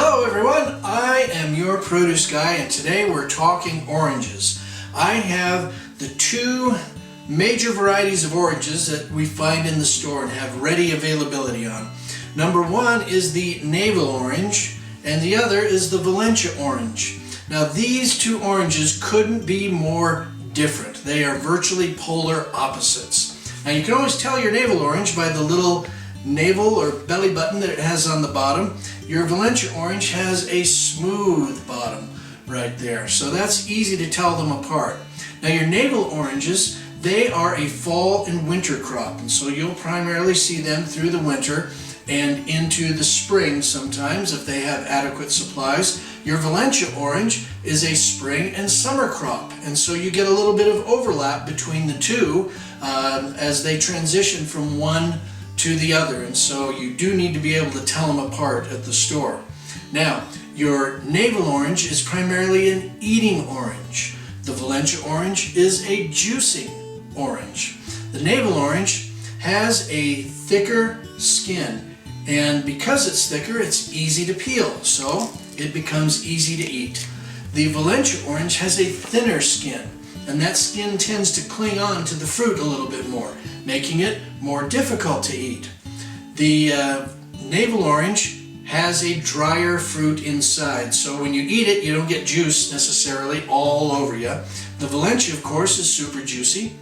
Hello everyone, I am your produce guy and today we're talking oranges. I have the two major varieties of oranges that we find in the store and have ready availability on. Number one is the Navel Orange and the other is the Valencia Orange. Now these two oranges couldn't be more different. They are virtually polar opposites. Now you can always tell your Navel Orange by the little navel or belly button that it has on the bottom. Your Valencia Orange has a smooth bottom right there, so that's easy to tell them apart. Now your Navel Oranges, they are a fall and winter crop, and so you'll primarily see them through the winter and into the spring sometimes if they have adequate supplies. Your Valencia Orange is a spring and summer crop, and so you get a little bit of overlap between the two as they transition from one to the other, and so you do need to be able to tell them apart at the store. Now, your Navel Orange is primarily an eating orange. The Valencia Orange is a juicing orange. The Navel Orange has a thicker skin, and because it's thicker, it's easy to peel, so it becomes easy to eat. The Valencia Orange has a thinner skin, and that skin tends to cling on to the fruit a little bit more, making it more difficult to eat. The Navel Orange has a drier fruit inside, so when you eat it, you don't get juice necessarily all over you. The Valencia, of course, is super juicy,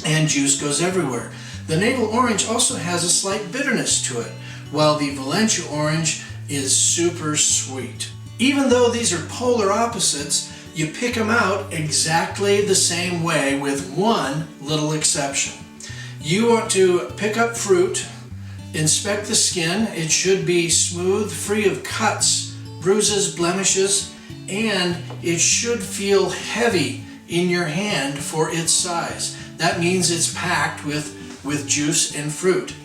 and juice goes everywhere. The Navel Orange also has a slight bitterness to it, while the Valencia Orange is super sweet. Even though these are polar opposites, you pick them out exactly the same way with one little exception. You want to pick up fruit, inspect the skin. It should be smooth, free of cuts, bruises, blemishes, and it should feel heavy in your hand for its size. That means it's packed with juice and fruit.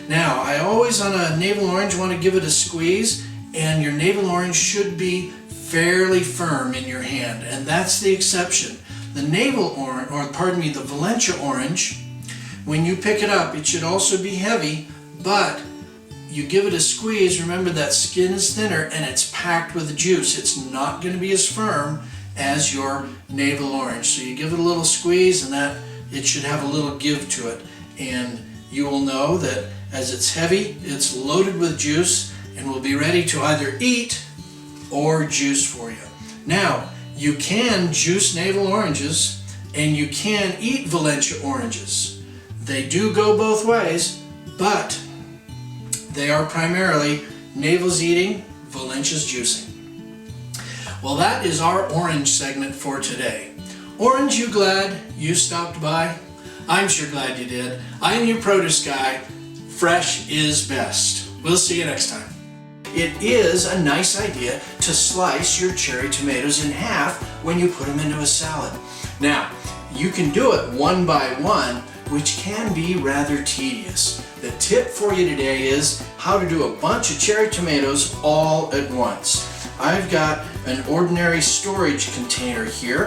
Now, I always on a Navel Orange want to give it a squeeze, and your Navel Orange should be fairly firm in your hand, and that's the exception. The Navel Orange, the Valencia Orange, when you pick it up, it should also be heavy, but you give it a squeeze, remember that skin is thinner and it's packed with juice. It's not going to be as firm as your Navel Orange. So you give it a little squeeze and that it should have a little give to it, and you will know that as it's heavy, it's loaded with juice and will be ready to either eat or juice for you. Now, you can juice Navel Oranges and you can eat Valencia Oranges. They do go both ways, but they are primarily Navel's eating, Valencia's juicing. Well, that is our orange segment for today. Orange, you glad you stopped by? I'm sure glad you did. I'm your produce guy. Fresh is best. We'll see you next time. It is a nice idea to slice your cherry tomatoes in half when you put them into a salad. Now, you can do it one by one, which can be rather tedious. The tip for you today is how to do a bunch of cherry tomatoes all at once. I've got an ordinary storage container here,